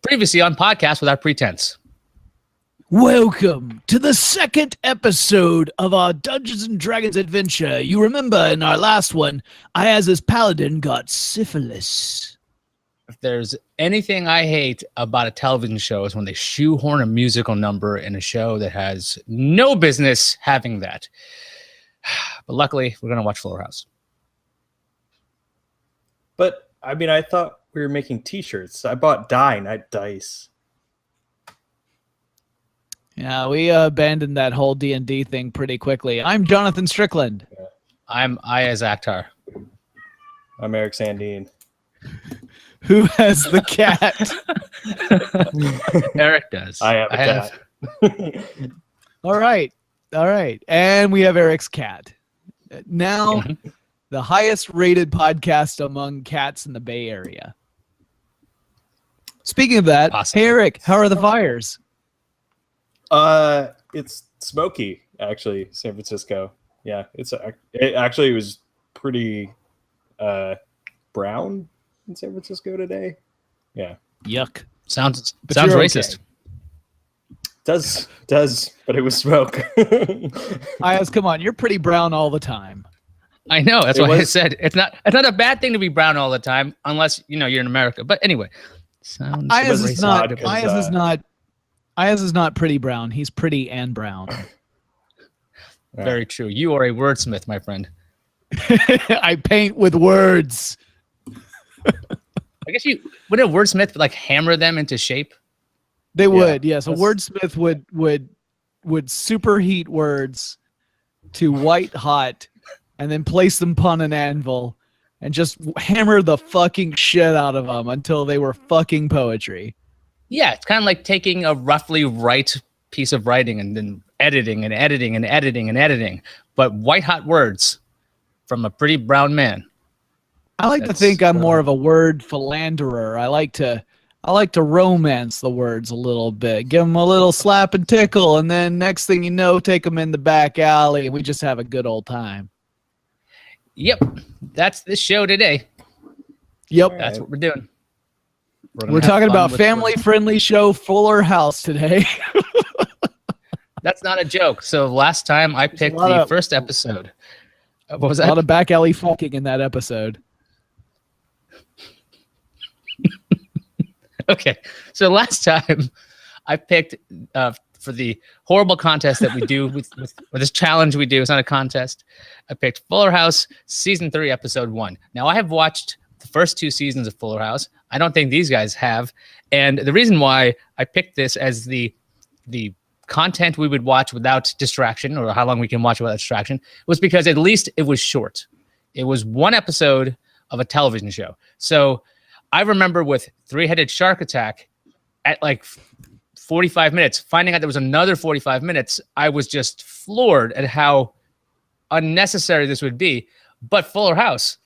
Previously on podcast Without Pretense. Welcome to the second episode of our Dungeons and Dragons adventure. You remember in our last one, Ayaz's paladin got syphilis. If there's anything I hate about a television show is when they shoehorn a musical number in a show that has no business having that. But luckily, we're going to watch Fuller House. But, I mean, I thought we were making t-shirts. I bought dye, not dice. Yeah, we abandoned that whole D&D thing pretty quickly. I'm Jonathan Strickland. Yeah. I'm Ayaz Akhtar. I'm Eric Sandine. Who has the cat? Eric does. I have a cat. All right. And we have Eric's cat. Now, the highest rated podcast among cats in the Bay Area. Speaking of that, Awesome. Hey Eric, how are the fires? It's smoky, actually, San Francisco. Yeah, it actually was pretty brown in San Francisco today. Yeah. Yuck. Sounds you're racist. Okay. Does, but it was smoke. Ayaz, come on, you're pretty brown all the time. I know. That's why I said it's not a bad thing to be brown all the time, unless you're in America. But anyway, sounds Ayaz was is not. because, Ayaz is not pretty brown. He's pretty and brown. very true. You are a wordsmith, my friend. I paint with words. I guess you would a wordsmith like hammer them into shape. They would, yes. A that's- wordsmith would superheat words to white hot, and then place them upon an anvil, and just hammer the fucking shit out of them until they were fucking poetry. Yeah, it's kind of like taking a roughly right piece of writing and then editing and editing and editing and editing, but white hot words from a pretty brown man. I like to think I'm more of a word philanderer. I like to romance the words a little bit, give them a little slap and tickle, and then next thing you know, take them in the back alley, and we just have a good old time. Yep, that's this show today. Yep. That's what we're doing. We're talking about family-friendly show Fuller House today. That's not a joke. So last time I picked the first episode. What was A that? lot of back alley fucking in that episode. Okay, so last time I picked for the horrible contest that we do with this challenge we do. It's not a contest. I picked Fuller House season 3, episode 1. Now I have watched the first 2 seasons of Fuller House. I don't think these guys have, and the reason why I picked this as the content we would watch without distraction, or how long we can watch without distraction, was because at least it was short. It was 1 episode of a television show. So I remember with Three-Headed Shark Attack at like 45 minutes, finding out there was another 45 minutes, I was just floored at how unnecessary this would be. But Fuller House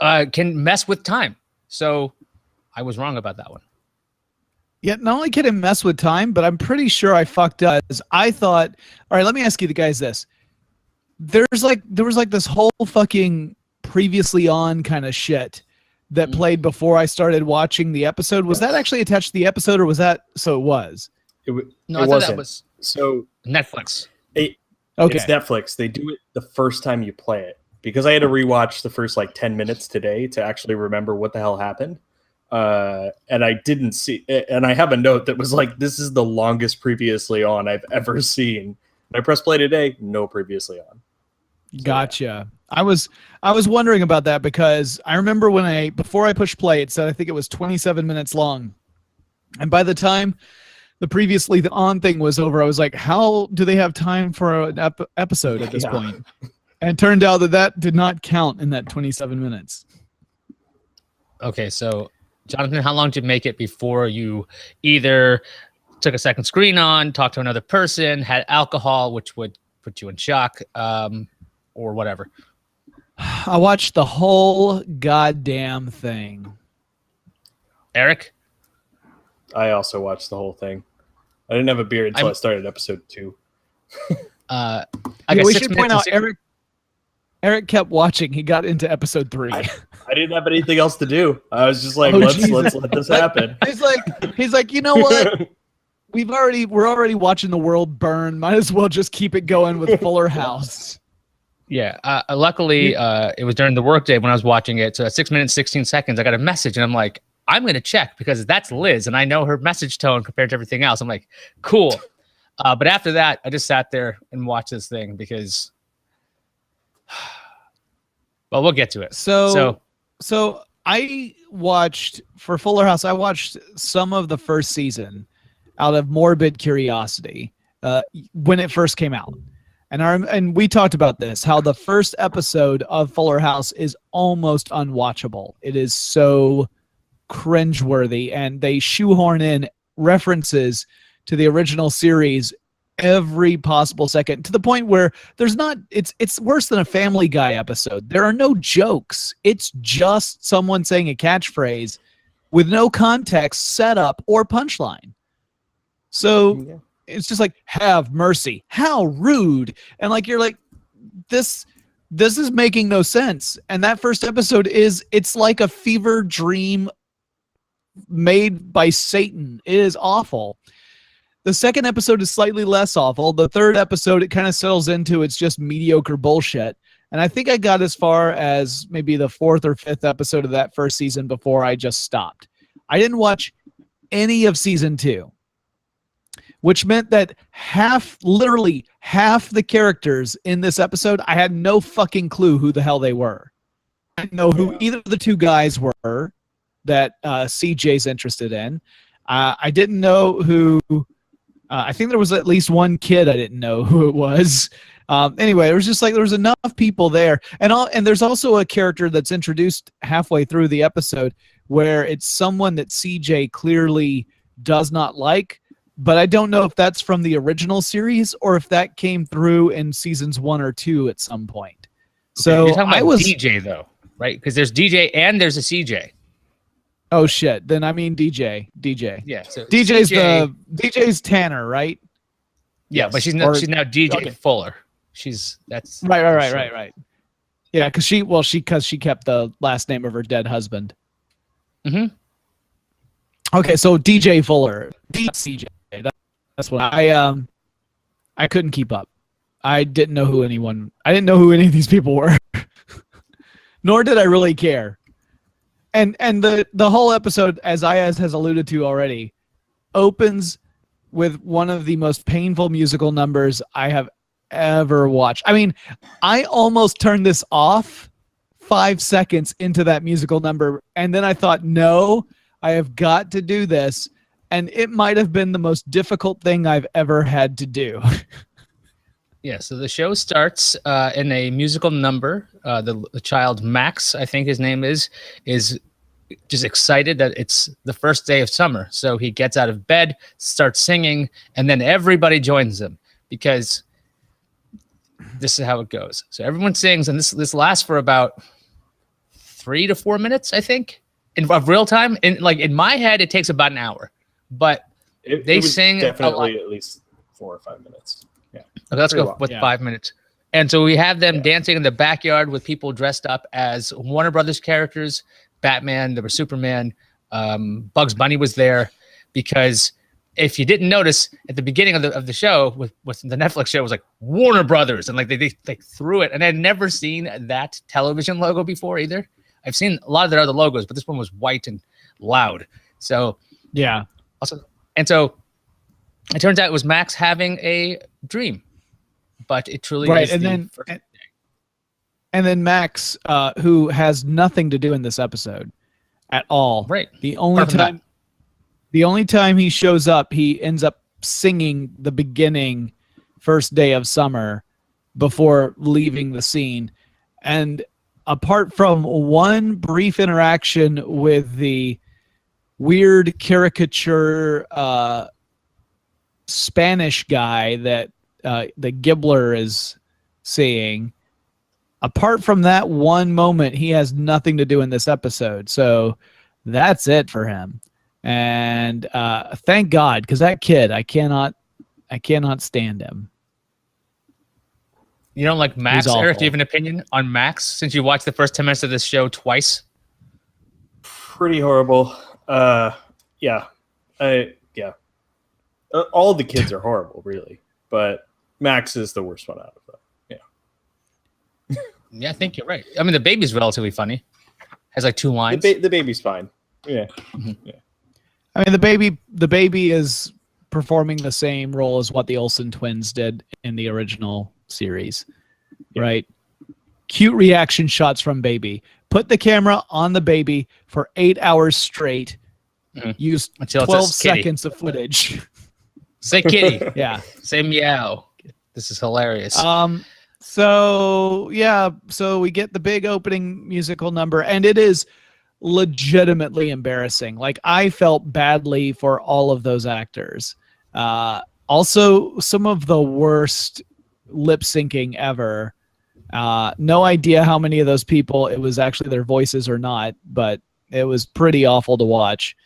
can mess with time. So I was wrong about that one. Yeah, not only can it mess with time, but I'm pretty sure I fucked up. I thought, all right, let me ask you the guys this. There was like this whole fucking previously on kind of shit that played before I started watching the episode. Was that actually attached to the episode, or was that so it was? No, I thought wasn't. that was So Netflix. Okay. It's Netflix. They do it the first time you play it. Because I had to rewatch the first like 10 minutes today to actually remember what the hell happened. And I didn't see it. And I have a note that was like, this is the longest previously on I've ever seen. I pressed play today, no previously on. So, Gotcha. Yeah. I was wondering about that because I remember before I pushed play, it said I think it was 27 minutes long. And by the time the previously on thing was over, I was like, how do they have time for an episode at this point? And it turned out that did not count in that 27 minutes. Okay, so Jonathan, how long did you make it before you either took a second screen on, talked to another person, had alcohol, which would put you in shock, or whatever? I watched the whole goddamn thing. Eric? I also watched the whole thing. I didn't have a beer until I started episode 2. I Yeah, guess we 6 should point minutes out Eric kept watching. He got into episode 3. I didn't have anything else to do. I was just like, Oh, let's Jesus. let this happen. He's like, you know what? We're already watching the world burn. Might as well just keep it going with Fuller House. Yeah. Luckily, it was during the workday when I was watching it. So at 6 minutes, 16 seconds, I got a message and I'm like, I'm going to check because that's Liz and I know her message tone compared to everything else. I'm like, cool. But after that, I just sat there and watched this thing because, well, we'll get to it. So I watched for Fuller House. I watched some of the first season out of morbid curiosity when it first came out. And we talked about this, how the first episode of Fuller House is almost unwatchable. It is so cringeworthy, and they shoehorn in references to the original series every possible second, to the point where it's worse than a Family Guy episode. There are no jokes. It's just someone saying a catchphrase with no context, setup, or punchline. So it's just like, have mercy. How rude. And like, you're like, this is making no sense. And that first episode it's like a fever dream made by Satan. It is awful. The second episode is slightly less awful. The third episode, it kind of settles into it's just mediocre bullshit. And I think I got as far as maybe the fourth or fifth episode of that first season before I just stopped. I didn't watch any of season 2, which meant that literally half the characters in this episode, I had no fucking clue who the hell they were. I didn't know who either of the two guys were that CJ's interested in. I didn't know who... I think there was at least one kid I didn't know who it was. Anyway, it was just like there was enough people there. And there's also a character that's introduced halfway through the episode where it's someone that CJ clearly does not like, but I don't know if that's from the original series or if that came through in seasons 1 or 2 at some point. So you're talking about DJ though, right? Because there's DJ and there's a CJ. Oh shit! Then I mean DJ. Yeah. So DJ's Tanner, right? Yeah, yes. But she's now DJ Fuller. That's right. Yeah, because she kept the last name of her dead husband. Mm-hmm. Okay, so DJ Fuller, CJ. That's what I couldn't keep up. I didn't know who any of these people were, nor did I really care. And the whole episode, as Ayaz has alluded to already, opens with one of the most painful musical numbers I have ever watched. I mean, I almost turned this off 5 seconds into that musical number, and then I thought, no, I have got to do this, and it might have been the most difficult thing I've ever had to do. Yeah, so the show starts in a musical number. The child, Max, I think his name is just excited that it's the first day of summer. So he gets out of bed, starts singing, and then everybody joins him because this is how it goes. So everyone sings, and this lasts for about 3 to 4 minutes, I think, of real time. In my head, it takes about an hour, but they sing definitely at least 4 or 5 minutes. Yeah. Okay, let's go with 5 minutes. And so we have them dancing in the backyard with people dressed up as Warner Brothers characters, Batman, there was Superman, Bugs Bunny was there, because if you didn't notice at the beginning of the show with the Netflix show, it was like Warner Brothers, and like they threw it, and I'd never seen that television logo before either. I've seen a lot of their other logos, but this one was white and loud. So yeah. Also, and so it turns out it was Max having a dream, but it truly is and then Max, who has nothing to do in this episode at all. Right. The only time he shows up, he ends up singing the beginning first day of summer before leaving the scene. And apart from one brief interaction with the weird caricature Spanish guy that the Gibbler is seeing, apart from that one moment, he has nothing to do in this episode. So that's it for him. And thank God, because that kid, I cannot stand him. You don't like Max, Eric? Do you have an opinion on Max since you watched the first 10 minutes of this show twice? pretty horrible. Yeah. Yeah. All the kids are horrible, really. But Max is the worst one out of them. Yeah. Yeah, I think you're right. I mean, the baby's relatively funny. Has like 2 lines. The baby's fine. Yeah. Mm-hmm. Yeah. I mean, the baby is performing the same role as what the Olsen twins did in the original series, right? Cute reaction shots from baby. Put the camera on the baby for 8 hours straight. Use Until 12 it's kitty. seconds of footage. Say kitty. Yeah. Say meow. This is hilarious. So we get the big opening musical number, and it is legitimately embarrassing. Like, I felt badly for all of those actors. Also, some of the worst lip syncing ever. No idea how many of those people it was actually their voices or not, but it was pretty awful to watch.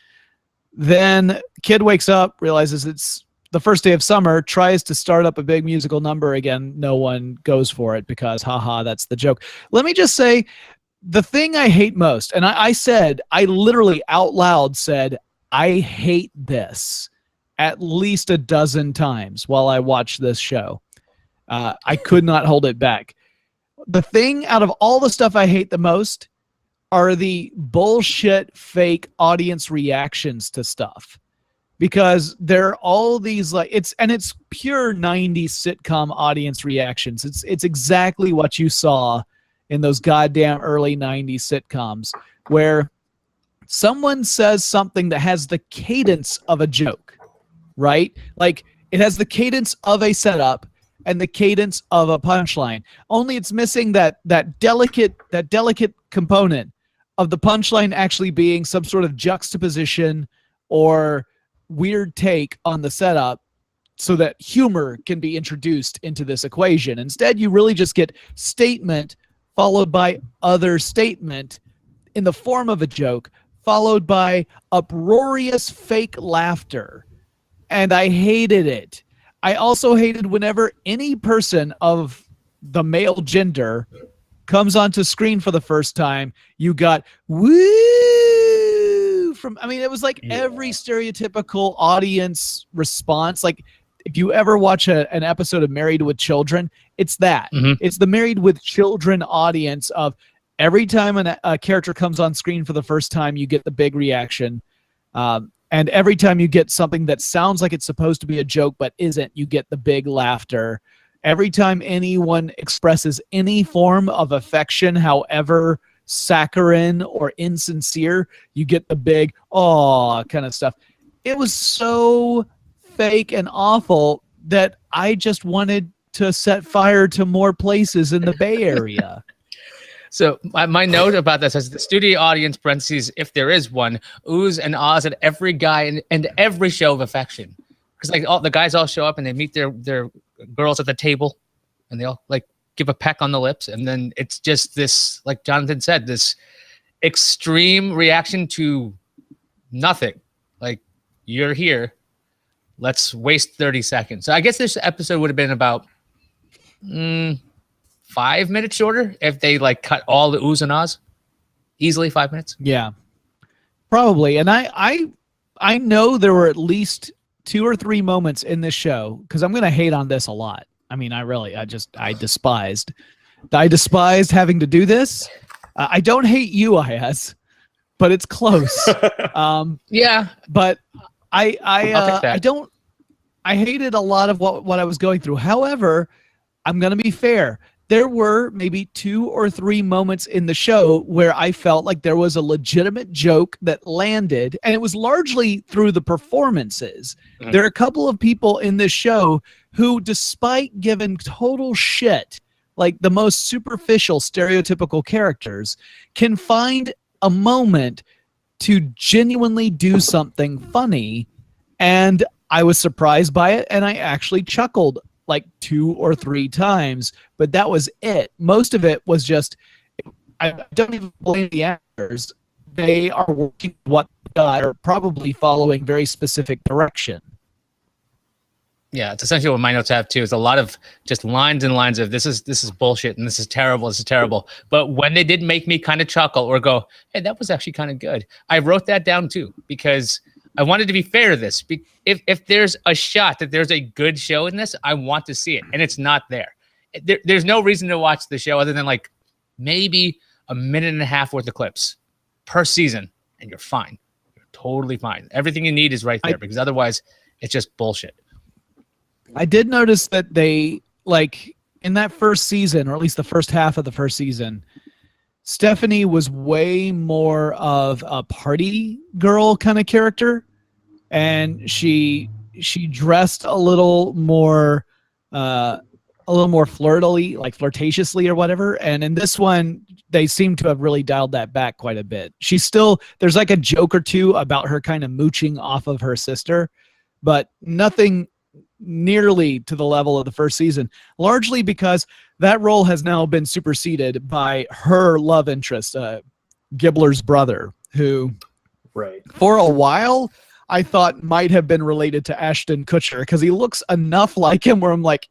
Then kid wakes up, realizes it's the first day of summer, tries to start up a big musical number again. No one goes for it because, haha, that's the joke. Let me just say, the thing I hate most, and I literally out loud said, I hate this at least a dozen times while I watched this show. I could not hold it back. The thing out of all the stuff I hate the most are the bullshit fake audience reactions to stuff. Because there are all these it's pure 90s sitcom audience reactions. It's exactly what you saw in those goddamn early 90s sitcoms, where someone says something that has the cadence of a joke, right? Like, it has the cadence of a setup and the cadence of a punchline. Only it's missing that delicate component of the punchline actually being some sort of juxtaposition or weird take on the setup so that humor can be introduced into this equation. Instead, you really just get statement followed by other statement in the form of a joke, followed by uproarious fake laughter. And I hated it. I also hated whenever any person of the male gender comes onto screen for the first time, you got woo from, I mean, it was like every stereotypical audience response. Like, if you ever watch an episode of Married with Children, it's that. Mm-hmm. It's the Married with Children audience of every time a character comes on screen for the first time, you get the big reaction. And every time you get something that sounds like it's supposed to be a joke but isn't, you get the big laughter. Every time anyone expresses any form of affection, however saccharine or insincere, you get the big "aw" kind of stuff. It was so fake and awful that I just wanted to set fire to more places in the Bay Area. So my note about this is the studio audience, parentheses, if there is one, oohs and ahs at every guy and every show of affection. Because like all the guys all show up and they meet their girls at the table and they all like give a peck on the lips. And then it's just this, like Jonathan said, this extreme reaction to nothing. Like, you're here. Let's waste 30 seconds. So I guess this episode would have been about 5 minutes shorter if they like cut all the oohs and ahs. Easily 5 minutes. Yeah, probably. And I know there were at least 2 or 3 moments in this show, because I'm going to hate on this a lot. I mean, I despised having to do this. I don't hate you, Ayaz, but it's close. Yeah, but I hated a lot of what I was going through. However, I'm going to be fair. There were maybe 2 or 3 moments in the show where I felt like there was a legitimate joke that landed, and it was largely through the performances. Mm-hmm. There are a couple of people in this show who, despite giving total shit, like the most superficial stereotypical characters, can find a moment to genuinely do something funny, and I was surprised by it, and I actually chuckled like 2 or 3 times, but that was it. Most of it was just, I don't even blame the actors. They are working with what they got, or probably following very specific direction. Yeah, it's essentially what my notes have too. Is a lot of just lines and lines of this is bullshit and this is terrible, this is terrible. But when they did make me kind of chuckle or go, hey, that was actually kind of good, I wrote that down too because I wanted to be fair to this. If there's a shot that there's a good show in this, I want to see it, and it's not there. There's no reason to watch the show other than like maybe a minute and a half worth of clips per season, and you're fine. You're totally fine. Everything you need is right there because otherwise it's just bullshit. I did notice that they, like, in that first season, or at least the first half of the first season, Stephanie was way more of a party girl kind of character, and she dressed a little more flirtily, like flirtatiously or whatever. And in this one, they seem to have really dialed that back quite a bit. There's like a joke or two about her kind of mooching off of her sister, but nothing nearly to the level of the first season, largely because that role has now been superseded by her love interest, Gibbler's brother, who for a while I thought might have been related to Ashton Kutcher because he looks enough like him where I'm like,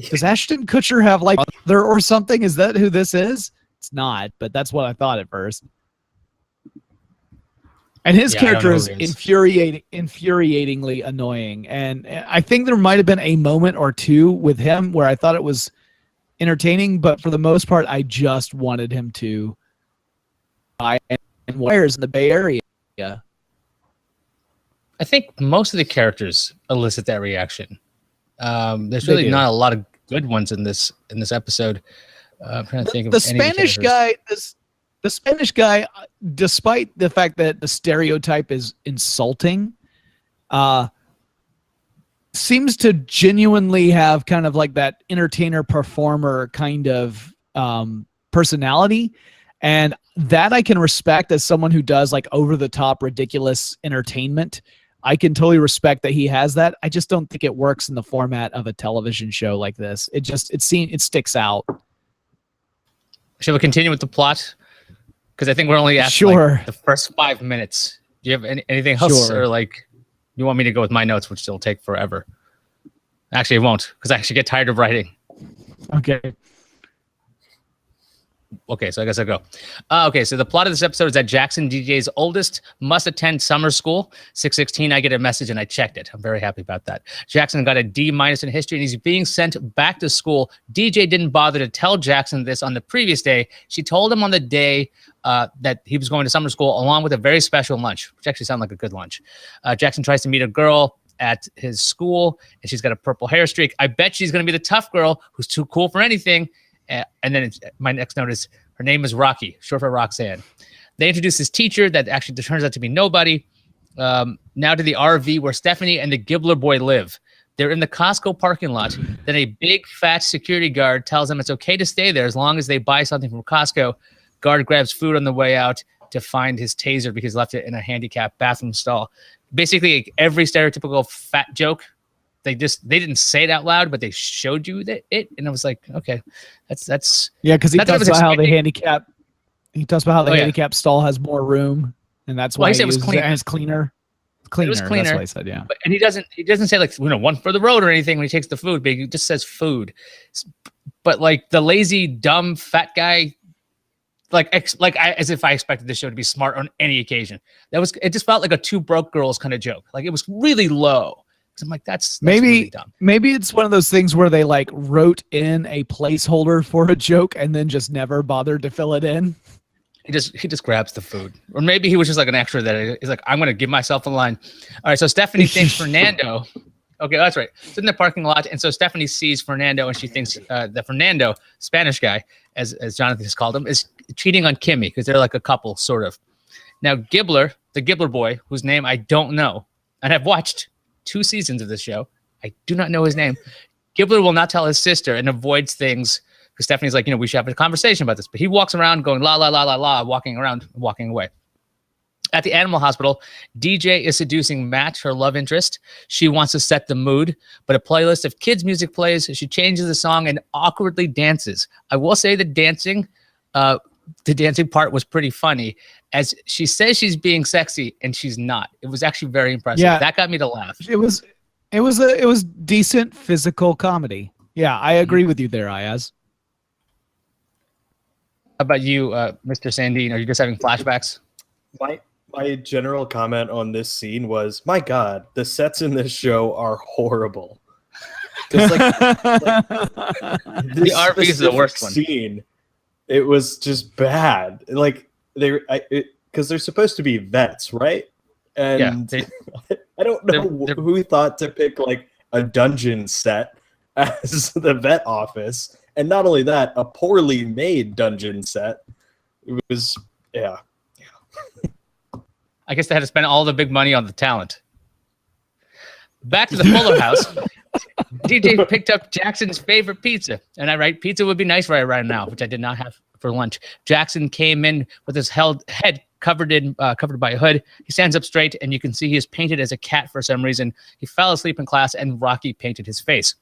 does Ashton Kutcher have like mother or something? Is that who this is? It's not, but that's what I thought at first. And his character is infuriatingly annoying. And I think there might have been a moment or two with him where I thought it was entertaining, but for the most part, I just wanted him to buy wires in the Bay Area. I think most of the characters elicit that reaction. There's really not a lot of good ones in this episode. I'm trying to think of the Spanish guy. The Spanish guy, despite the fact that the stereotype is insulting, seems to genuinely have kind of like that entertainer performer kind of personality. And that I can respect as someone who does like over the top ridiculous entertainment. I can totally respect that he has that. I just don't think it works in the format of a television show like this. It sticks out. Shall we continue with the plot? Because I think we're only at like the first 5 minutes. Do you have anything else, or like you want me to go with my notes, which will take forever? Actually, it won't, because I actually get tired of writing. Okay, so I guess I'll go. Okay, so the plot of this episode is that Jackson, DJ's oldest, must attend summer school. 6:16, I get a message and I checked it. I'm very happy about that. Jackson got a D- in history and he's being sent back to school. DJ didn't bother to tell Jackson this on the previous day. She told him on the day that he was going to summer school along with a very special lunch, which actually sounded like a good lunch. Jackson tries to meet a girl at his school and she's got a purple hair streak. I bet she's going to be the tough girl who's too cool for anything. And then my next note is her name is Rocky, short for Roxanne. They introduce this teacher that actually turns out to be nobody. Now to the RV where Stephanie and the Gibbler boy live. They're in the Costco parking lot. Then a big fat security guard tells them it's okay to stay there as long as they buy something from Costco. Guard grabs food on the way out to find his taser because he left it in a handicapped bathroom stall. Basically, every stereotypical fat joke. They didn't say it out loud, but they showed you it, and I was like, okay, that's yeah, because he talks about how the handicap. He talks about how the handicap stall has more room, and that's why he uses it as cleaner. Cleaner. It was cleaner. That's what I said. Yeah, and he doesn't say like one for the road or anything when he takes the food, but he just says food. But like the lazy, dumb, fat guy, as if I expected this show to be smart on any occasion. It just felt like a two broke girls kind of joke. Like it was really low. I'm like, that's really dumb. Maybe it's one of those things where they like wrote in a placeholder for a joke and then just never bothered to fill it in. He just grabs the food, or maybe he was just like an extra that he's like, I'm going to give myself a line. All right, so Stephanie thinks Fernando. Okay, that's right. It's in the parking lot, and so Stephanie sees Fernando, and she thinks that Fernando, Spanish guy, as Jonathan has called him, is cheating on Kimmy because they're like a couple, sort of. Now Gibbler, the Gibbler boy, whose name I don't know, and I've watched 2 seasons of this show. I do not know his name. Gibbler will not tell his sister and avoids things because Stephanie's like, we should have a conversation about this. But he walks around going la, la, la, la, la, walking away. At the animal hospital, DJ is seducing Matt, her love interest. She wants to set the mood, but a playlist of kids' music plays. She changes the song and awkwardly dances. I will say the dancing part was pretty funny, as she says she's being sexy and she's not. It was actually very impressive. Yeah, that got me to laugh. It was decent physical comedy. Yeah, I agree with you there, Ayaz. How about you, Mr. Sandine? Are you just having flashbacks? My general comment on this scene was, my God, the sets in this show are horrible. Because The RV is the worst one. Scene, it was just bad. Like because they're supposed to be vets, right? And I don't know who thought to pick like a dungeon set as the vet office, and not only that, a poorly made dungeon set. It was I guess they had to spend all the big money on the talent. Back to the Fuller house. DJ picked up Jackson's favorite pizza, and I write, pizza would be nice right now, which I did not have for lunch. Jackson came in with his head covered by a hood. He stands up straight, and you can see he is painted as a cat for some reason. He fell asleep in class, and Rocky painted his face.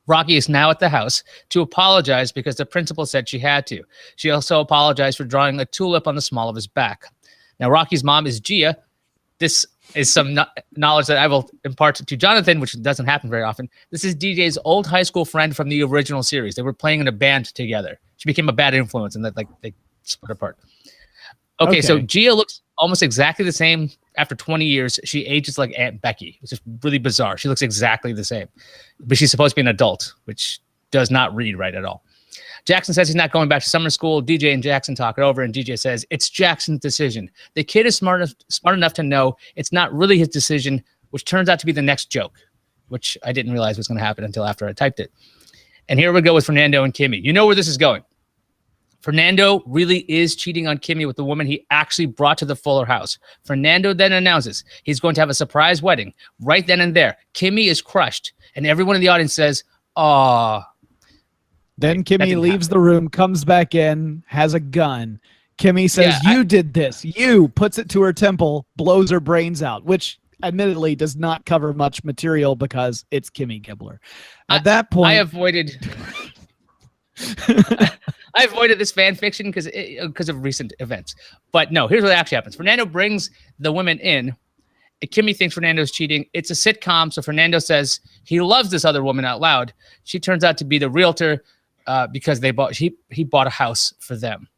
Rocky is now at the house to apologize because the principal said she had to. She also apologized for drawing a tulip on the small of his back. Now, Rocky's mom is Gia. This is some knowledge that I will impart to Jonathan, which doesn't happen very often. This is DJ's old high school friend from the original series. They were playing in a band together. She became a bad influence, and they split apart. Okay, so Gia looks almost exactly the same after 20 years. She ages like Aunt Becky. It's just really bizarre. She looks exactly the same, but she's supposed to be an adult, which does not read right at all. Jackson says he's not going back to summer school. DJ and Jackson talk it over, and DJ says it's Jackson's decision. The kid is smart enough to know it's not really his decision, which turns out to be the next joke, which I didn't realize was going to happen until after I typed it. And here we go with Fernando and Kimmy. You know where this is going. Fernando really is cheating on Kimmy with the woman he actually brought to the Fuller house. Fernando then announces he's going to have a surprise wedding right then and there. Kimmy is crushed, and everyone in the audience says, "Aw." Then Kimmy leaves the room, comes back in, has a gun. Kimmy says, you did this. You, puts it to her temple, blows her brains out, which admittedly does not cover much material because it's Kimmy Gibbler. At that point, I avoided this fan fiction because of recent events. But no, here's what actually happens. Fernando brings the women in. Kimmy thinks Fernando's cheating. It's a sitcom, so Fernando says he loves this other woman out loud. She turns out to be the realtor because he bought a house for them.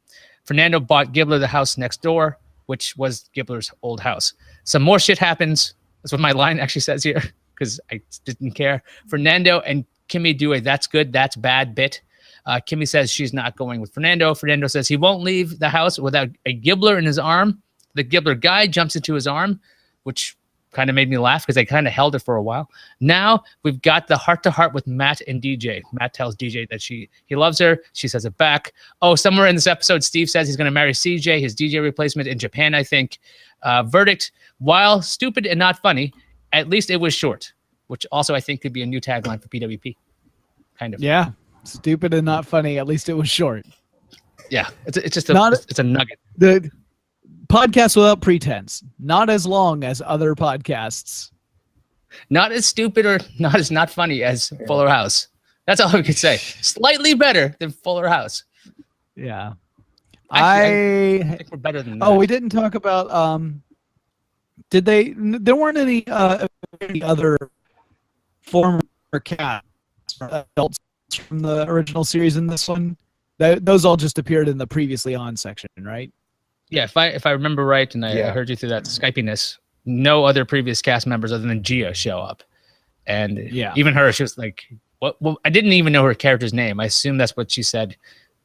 Fernando bought Gibbler the house next door, which was Gibbler's old house. Some more shit happens. That's what my line actually says here because I didn't care. Fernando and Kimmy do a that's good, that's bad bit. Kimmy says she's not going with Fernando. Fernando says he won't leave the house without a Gibbler in his arm. The Gibbler guy jumps into his arm, which kind of made me laugh because I kind of held it for a while. Now we've got the heart-to-heart with Matt and DJ. Matt tells DJ that he loves her. She says it back. Oh, somewhere in this episode, Steve says he's going to marry CJ, his DJ replacement in Japan, I think. Verdict, while stupid and not funny, at least it was short, which also I think could be a new tagline for PWP. Kind of. Yeah, stupid and not funny, at least it was short. Yeah, it's just a nugget. The podcast Without Pretense, not as long as other podcasts. Not as stupid or not as not funny as Fuller House. That's all we could say. Slightly better than Fuller House. Yeah. Actually, I think we're better than that. Oh, we didn't talk about there weren't any other former cast adults from the original series in this one. Those all just appeared in the previously on section, right? Yeah, if I remember right, and I heard you through that Skypiness, no other previous cast members other than Gia show up. And even her, she was like, "What?" Well, I didn't even know her character's name. I assume that's what she said.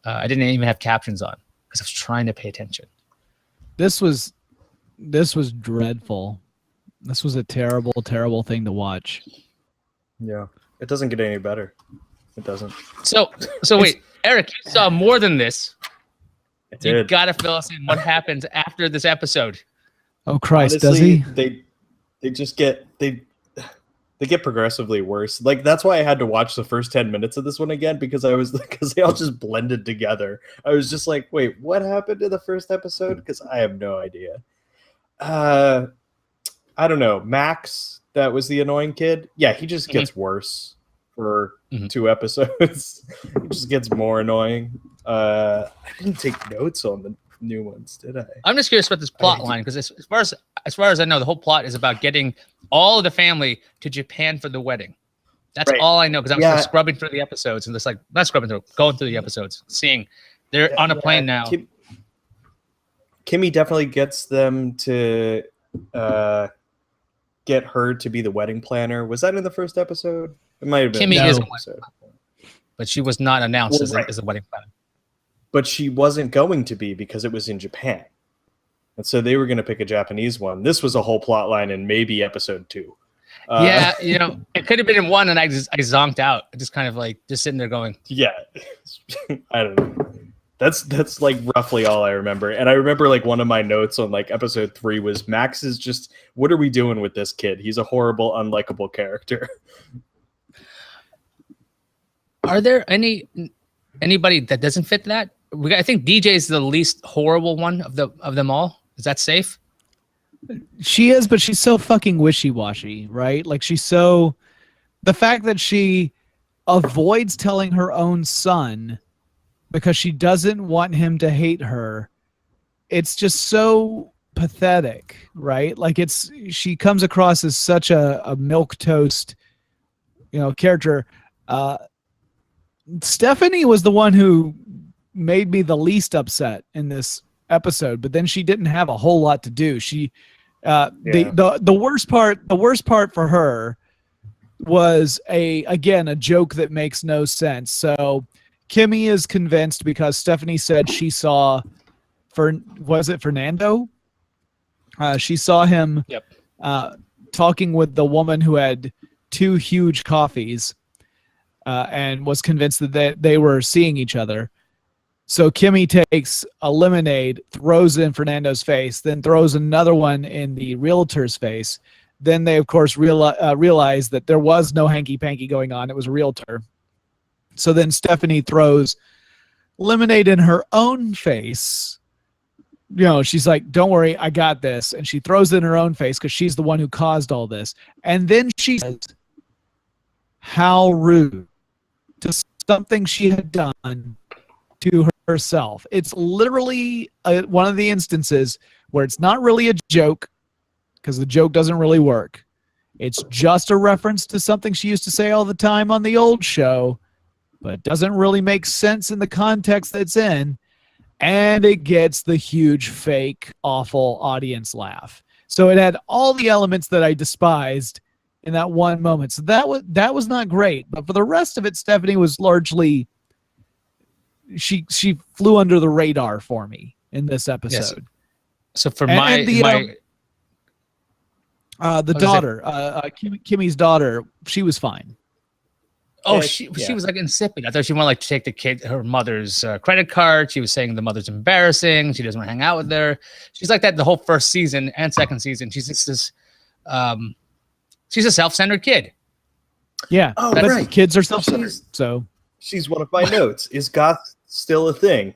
I didn't even have captions on because I was trying to pay attention. This was dreadful. This was a terrible, terrible thing to watch. Yeah, it doesn't get any better. It doesn't. So wait, Eric, you saw more than this. I did. You gotta fill us in. What happens after this episode? Oh Christ, Honestly, does he? They just get they get progressively worse. Like that's why I had to watch the first 10 minutes of this one again because they all just blended together. I was just like, wait, what happened in the first episode? Because I have no idea. I don't know. Max, that was the annoying kid. Yeah, he just gets worse for 2 episodes. He just gets more annoying. I didn't take notes on new ones, did I? I'm just curious about this plot line because as far as I know, the whole plot is about getting all of the family to Japan for the wedding. That's all I know because I was just scrubbing through the episodes and just like not scrubbing through, going through the episodes, seeing they're on a plane now. Kimmy definitely gets them to get her to be the wedding planner. Was that in the first episode? It might have been. Kimmy is, but she was not announced as a wedding planner. But she wasn't going to be because it was in Japan, and so they were going to pick a Japanese one. This was a whole plot line in maybe episode 2. Yeah, it could have been in 1, and I zonked out, just kind of like just sitting there going, yeah, I don't know. That's like roughly all I remember. And I remember like one of my notes on like episode 3 was Max is just, what are we doing with this kid? He's a horrible, unlikable character. Are there anybody that doesn't fit that? I think DJ is the least horrible one of them all. Is that safe? She is, but she's so fucking wishy-washy, right? Like the fact that she avoids telling her own son because she doesn't want him to hate her. It's just so pathetic, right? Like she comes across as such a milquetoast, character. Stephanie was the one who made me the least upset in this episode, but then she didn't have a whole lot to do. The worst part for her was a joke that makes no sense. So Kimmy is convinced because Stephanie said she saw was it Fernando? She saw him talking with the woman who had 2 huge coffees and was convinced that they were seeing each other. So Kimmy takes a lemonade, throws it in Fernando's face, then throws another one in the realtor's face. Then they, of course, realize that there was no hanky-panky going on. It was a realtor. So then Stephanie throws lemonade in her own face. She's like, don't worry, I got this. And she throws it in her own face because she's the one who caused all this. And then she says, how rude, to something she had done to herself. It's literally one of the instances where it's not really a joke because the joke doesn't really work. It's just a reference to something she used to say all the time on the old show, but it doesn't really make sense in the context that it's in, and it gets the huge, fake, awful audience laugh. So it had all the elements that I despised in that one moment. So that was not great. But for the rest of it, Stephanie was largely, she flew under the radar for me in this episode. Yes. So for the daughter, Kimmy's daughter, she was fine. Oh, she was like insipid. I thought she wanted to take her mother's credit card. She was saying the mother's embarrassing. She doesn't want to hang out with her. She's like that the whole first season and second season. She's just this, she's a self-centered kid. Yeah. Oh, right. Kids are self-centered. So she's one of my notes. Is goth still a thing?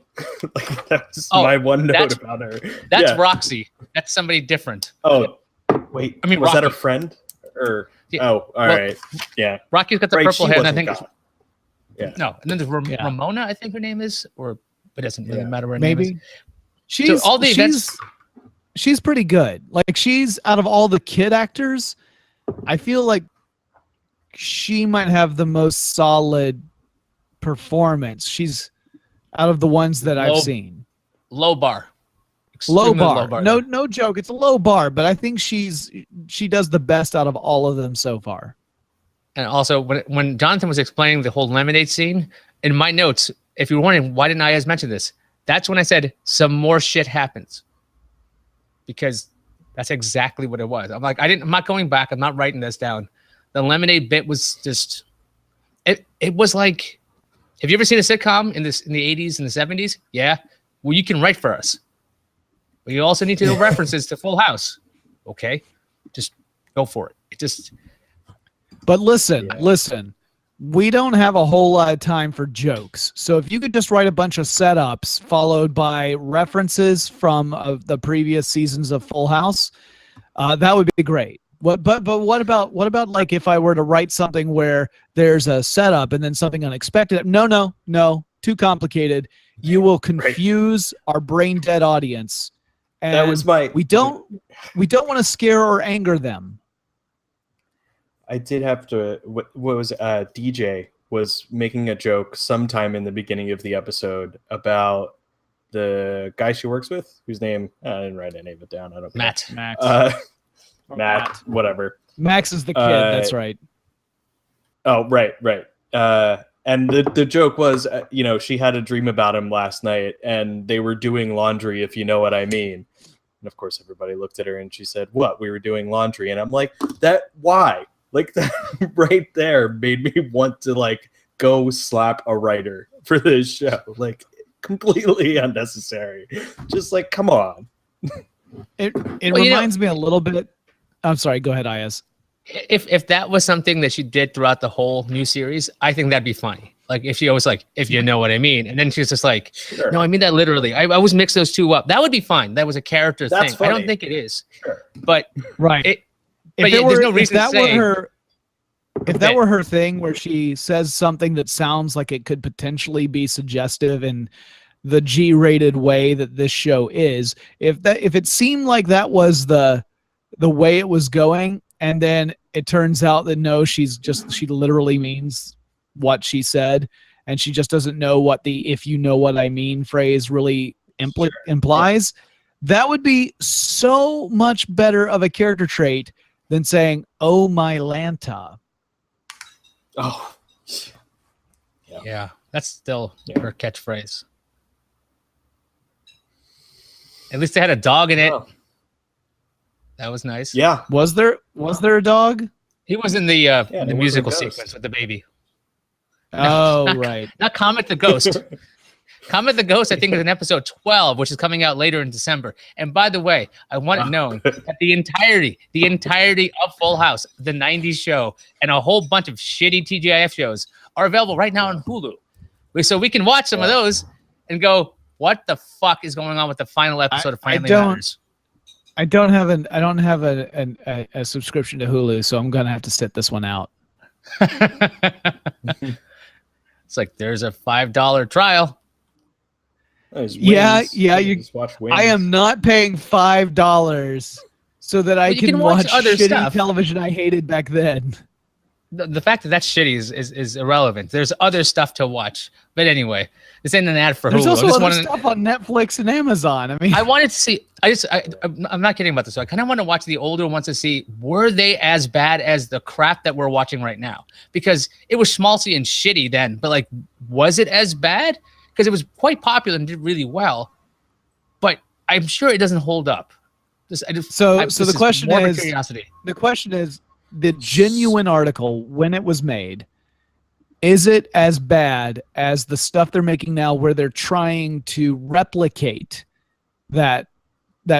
That's my one note about her. That's Roxy. That's somebody different. Oh, wait. I mean, was Rocky. that a friend? Or all right. Yeah. Rocky's got the purple hair, and I think no. And then there's Ramona, I think her name is, or it doesn't really matter what her name is. She's she's pretty good. Like she's out of all the kid actors, I feel like she might have the most solid performance. She's out of the ones that I've seen. Low bar. Low bar. No joke. It's a low bar, but I think she does the best out of all of them so far. And also, when Jonathan was explaining the whole lemonade scene, in my notes, if you were wondering why didn't I mention this, that's when I said some more shit happens, because that's exactly what it was. I'm like, I'm not going back. I'm not writing this down. The lemonade bit was just, it was like, have you ever seen a sitcom in the 80s and the 70s? Yeah. Well, you can write for us. But you also need to know references to Full House. Okay, just go for it. But listen, we don't have a whole lot of time for jokes. So if you could just write a bunch of setups followed by references from the previous seasons of Full House, that would be great. But what about like if I were to write something where there's a setup and then something unexpected? No, too complicated. you will confuse our brain dead audience. And That was my. we don't want to scare or anger them. I did have to. What was DJ was making a joke sometime in the beginning of the episode about the guy she works with, whose name I didn't write any of it down. I don't. Matt. Matt, whatever. Max is the kid. That's right. Oh, right. And the joke was, she had a dream about him last night, and they were doing laundry, if you know what I mean. And of course, everybody looked at her, and she said, "What? We were doing laundry." And I'm like, "That? Why?" Like that right there made me want to like go slap a writer for this show. Like completely unnecessary. Just like, come on. It reminds me a little bit. I'm sorry. Go ahead, Ayaz. If that was something that she did throughout the whole new series, I think that'd be funny. Like if she was like, if you know what I mean, and then she's just like, Sure. no, I mean that literally. I always mix those two up. That would be fine. That was a character That's thing. I don't funny. think it is, Sure. but Right. But yeah, there's no reason to say. If that were her thing, where she says something that sounds like it could potentially be suggestive in the G-rated way that this show is, if it seemed like that was the way it was going, and then it turns out that no, she literally means what she said, and she just doesn't know what the "if you know what I mean" phrase really implies, that would be so much better of a character trait than saying, "Oh my Lanta." Oh. Yeah, that's still her catchphrase. At least they had a dog in it. Oh. That was nice. Yeah. Was there a dog? He was in the there was a musical ghost. sequence with the baby. Oh, right. Not Comet the Ghost. Comet the Ghost, I think, is in episode 12, which is coming out later in December. And by the way, I want it known that the entirety of Full House, the 90s show, and a whole bunch of shitty TGIF shows are available right now on Hulu. So we can watch some of those and go, what the fuck is going on with the final episode of Family Matters? I don't have a subscription to Hulu, so I'm gonna have to sit this one out. It's like there's a $5 trial. Yeah. You just watch Wings. I am not paying $5 so that I you can can watch watch other shitty stuff. television I hated back then. The fact that that's shitty is irrelevant. There's other stuff to watch. But anyway, this ain't an ad for There's Hulu. also I just other wanted, stuff on Netflix and Amazon. I mean, I wanted to see. I'm not kidding about this. I kind of want to watch the older ones to see, were they as bad as the crap that we're watching right now? Because it was schmaltzy and shitty then, but like, was it as bad? Because it was quite popular and did really well, but I'm sure it doesn't hold up. So the question more of a is, curiosity. the question is, the genuine article when it was made, is it as bad as the stuff they're making now, where they're trying to replicate that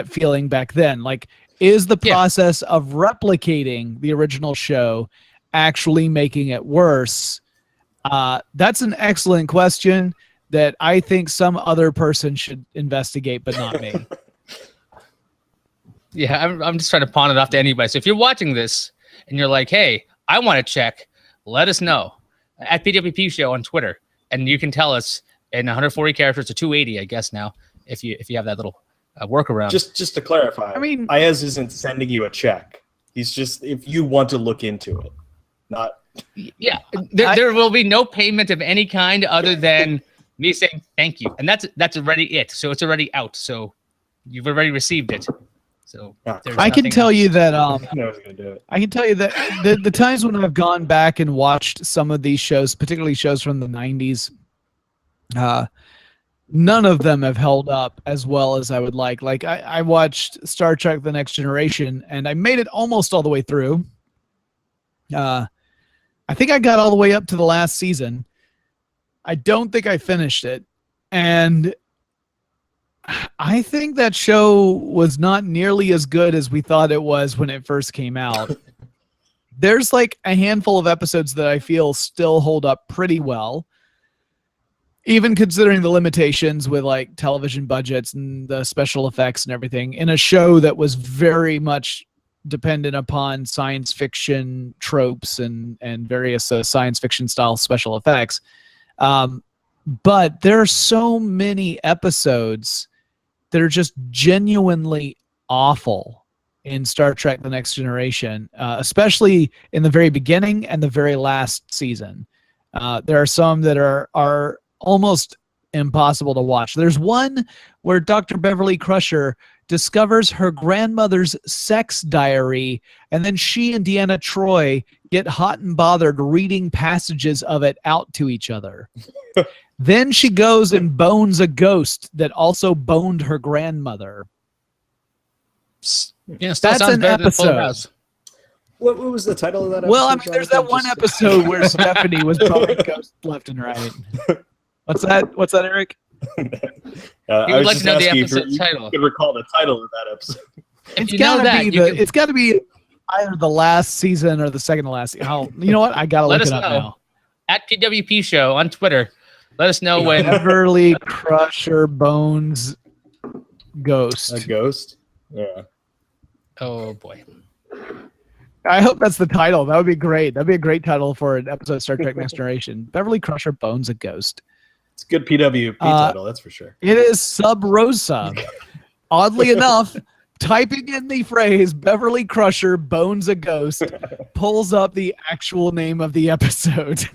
feeling back then? Like, is the process of replicating the original show actually making it worse? That's an excellent question that I think some other person should investigate, but not me. Yeah, I'm just trying to pawn it off to anybody. So if you're watching this and you're like, hey, I want to check, let us know at PWP Show on Twitter. And you can tell us in 140 characters to 280, I guess now, if you have that little workaround. Just to clarify, I mean, Ayaz isn't sending you a check. He's just, if you want to look into it, not. Yeah, there will be no payment of any kind other than me saying thank you. And that's already it. So it's already out. So you've already received it. So I can tell you that I know I was gonna do it. I can tell you that the times when I've gone back and watched some of these shows, particularly shows from the 90s, none of them have held up as well as I would like. Like I watched Star Trek: The Next Generation, and I made it almost all the way through. I think I got all the way up to the last season. I don't think I finished it, and I think that show was not nearly as good as we thought it was when it first came out. There's like a handful of episodes that I feel still hold up pretty well, even considering the limitations with like television budgets and the special effects and everything, in a show that was very much dependent upon science fiction tropes and various science fiction style special effects. But there are so many episodes that are just genuinely awful in Star Trek The Next Generation, especially in the very beginning and the very last season. There are some that are almost impossible to watch. There's one where Dr. Beverly Crusher discovers her grandmother's sex diary, and then she and Deanna Troi get hot and bothered reading passages of it out to each other. Then she goes and bones a ghost that also boned her grandmother. Yeah, still That's sounds an better than Fuller episode. House. What was the title of that episode? Well, I mean, there's that Jonathan? one episode where Stephanie was boning ghosts left and right. What's that? What's that, Eric? He I would was like just to know the asking episode you title. could recall the title of that episode. If you know that, It's got to be either the last season or the second to last. Oh, you know what? I gotta Let look us it up know. now. At PWP Show on Twitter. Let us know when. Beverly Crusher bones ghost. A ghost? Yeah. Oh boy. I hope that's the title. That would be great. That'd be a great title for an episode of Star Trek Next Generation. Beverly Crusher bones a ghost. It's a good PWP title, that's for sure. It is Sub Rosa. Oddly enough, typing in the phrase Beverly Crusher bones a ghost pulls up the actual name of the episode,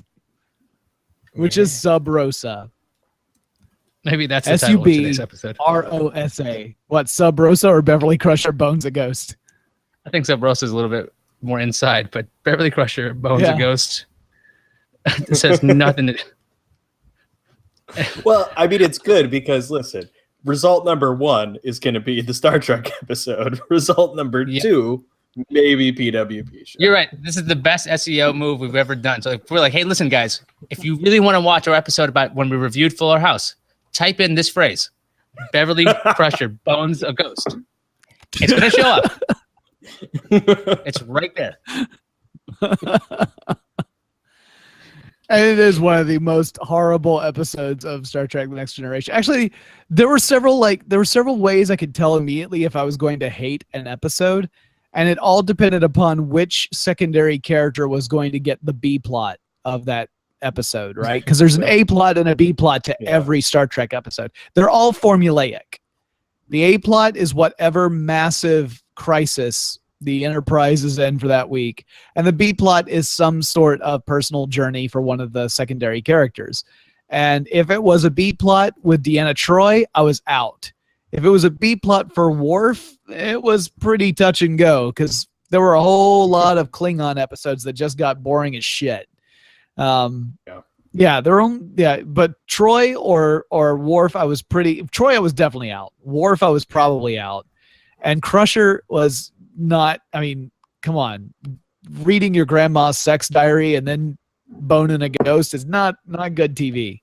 which is Sub Rosa. Maybe that's the title of today's episode. SUBROSA. What, Sub Rosa or Beverly Crusher bones a ghost? I think Sub Rosa is a little bit more inside, but Beverly Crusher bones a ghost. It says nothing. Well, I mean, it's good because, listen, result number 1 is going to be the Star Trek episode. Result number 2, maybe PWP show. You're right. This is the best SEO move we've ever done. So if we're like, hey, listen, guys, if you really want to watch our episode about when we reviewed Fuller House, type in this phrase, Beverly Crusher bones a ghost. It's going to show up. It's right there. And it is one of the most horrible episodes of Star Trek The Next Generation. Actually, there were several ways I could tell immediately if I was going to hate an episode, and it all depended upon which secondary character was going to get the B plot of that episode, right? Because there's an A plot and a B plot to every Star Trek episode. They're all formulaic. The A plot is whatever massive crisis the Enterprise is in for that week, and the B plot is some sort of personal journey for one of the secondary characters. And if it was a B plot with Deanna Troi, I was out. If it was a B plot for Worf, it was pretty touch and go because there were a whole lot of Klingon episodes that just got boring as shit. But Troi or Worf, I was definitely out. Worf, I was probably out, and Crusher was not. I mean, come on, reading your grandma's sex diary and then boning a ghost is not good TV,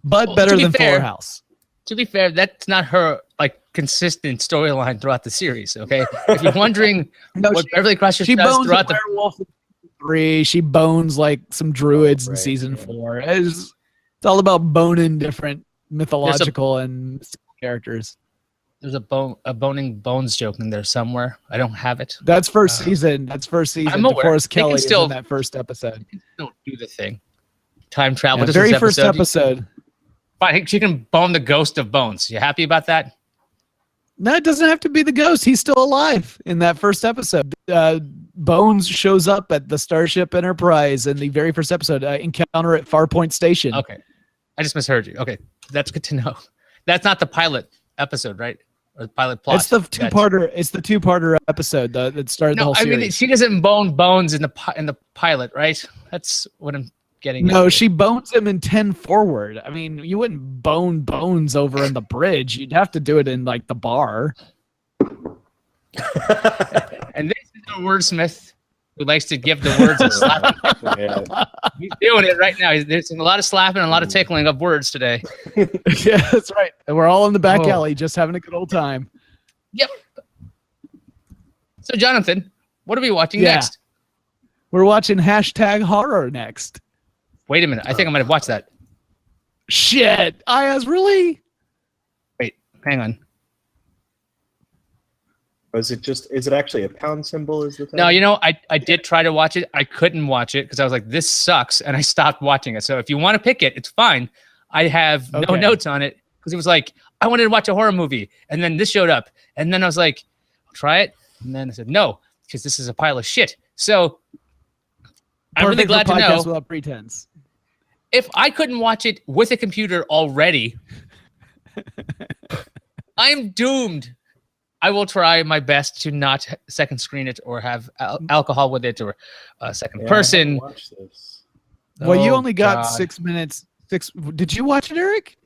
but better than Fuller House. To be fair, that's not her like consistent storyline throughout the series. Okay, if you're wondering Beverly Crusher does throughout the werewolf 3, she bones like some druids in season 4. It's all about boning different mythological and characters. There's a boning bones joke in there somewhere. I don't have it. That's first season. I'm aware. DeForest Kelley is in that first episode. Don't do the thing. Time travel. Yeah, very first episode. Fine, she can bone the ghost of Bones. You happy about that? No, it doesn't have to be the ghost. He's still alive in that first episode. Bones shows up at the Starship Enterprise in the very first episode. Encounter at Farpoint Station. Okay, I just misheard you. Okay, that's good to know. That's not the pilot episode, right? Or the pilot plot. It's the two-parter. It's the two-parter episode that started the whole series. I mean, she doesn't bone Bones in the pilot, right? That's what I'm getting. No, she bones him in 10 forward. I mean, you wouldn't bone Bones over in the bridge. You'd have to do it in like the bar. And this is a wordsmith who likes to give the words a slap. He's doing it right now. There's a lot of slapping and a lot of tickling of words today. Yeah, that's right. And we're all in the back alley just having a good old time. Yep. So, Jonathan, what are we watching next? We're watching #horror next. Wait a minute. I think I might have watched that. Shit. Ayaz, really? Wait, hang on. Is it actually a pound symbol? Is the thing? No, you know, I did try to watch it. I couldn't watch it because I was like, this sucks, and I stopped watching it. So if you want to pick it, it's fine. I have no notes on it because it was like, I wanted to watch a horror movie, and then this showed up, and then I was like, I'll try it, and then I said no because this is a pile of shit. So I'm really glad to know. Without Pretense. If I couldn't watch it with a computer already, I'm doomed. I will try my best to not second screen it or have alcohol with it or a second person. Watch this. Well, you only got 6 minutes. Did you watch it, Eric?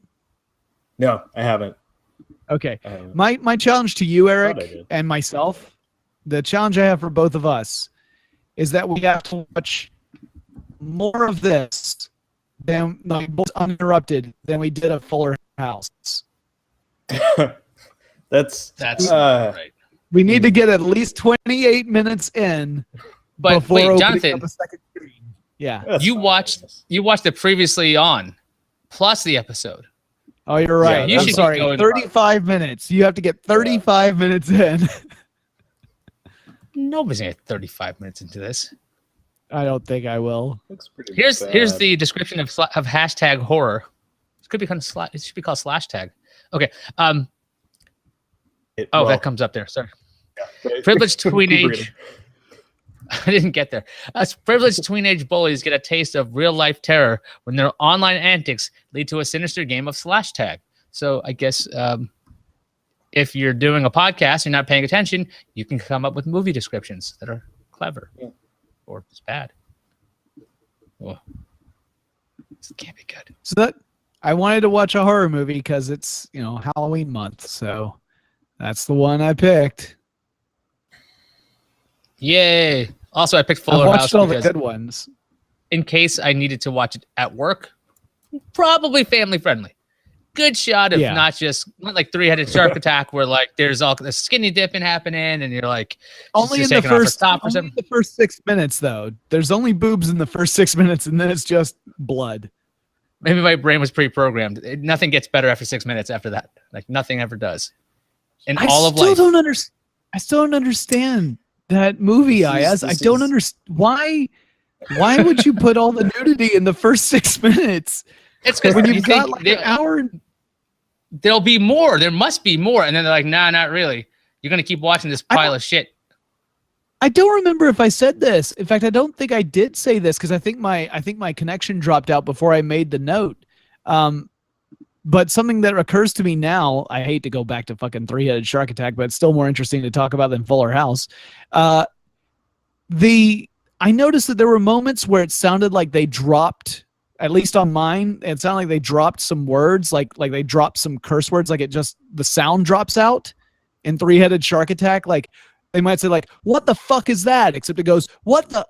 No, I haven't. Okay. My challenge to you, Eric, and myself, the challenge I have for both of us is that we have to watch more of this than both uninterrupted than we did at Fuller House. That's right. We need to get at least 28 minutes in before wait, opening Jonathan, up a second screen. Yeah. you watched the previously on plus the episode. Oh, you're right. Yeah, I'm sorry. 35 minutes. You have to get 35 minutes in. Nobody's gonna get 35 minutes into this. I don't think I will. Here's the description of hashtag horror. It could be kind of it should be called slash tag. Okay. That comes up there. Sorry. Yeah, Privileged teenage. I didn't get there. Privileged teenage bullies get a taste of real life terror when their online antics lead to a sinister game of slash tag. So I guess if you're doing a podcast, you're not paying attention, you can come up with movie descriptions that are clever or just bad. Oh, this can't be good. So that I wanted to watch a horror movie because it's Halloween month, so that's the one I picked. Yay! Also, I picked Fuller I've watched House all the because good ones. in case I needed to watch it at work, probably family friendly. Good shot of not like three-headed shark attack where like there's all the skinny dipping happening and you're like only in the first 6 minutes though. There's only boobs in the first 6 minutes and then it's just blood. Maybe my brain was pre-programmed. Nothing gets better after 6 minutes after that. Like nothing ever does. And all of life. I still don't understand that movie, Ayaz. I don't understand why would you put all the nudity in the first 6 minutes? It's because when you've got like an hour. There'll be more. There must be more. And then they're like, nah, not really. You're going to keep watching this pile of shit. I don't remember if I said this. In fact, I don't think I did say this because I think my connection dropped out before I made the note. But something that occurs to me now, I hate to go back to fucking three-headed shark attack, but it's still more interesting to talk about than Fuller House. I noticed that there were moments where it sounded like they dropped, at least on mine, it sounded like they dropped some words, like they dropped some curse words, like the sound drops out in three-headed shark attack. Like they might say like, what the fuck is that? Except it goes, what the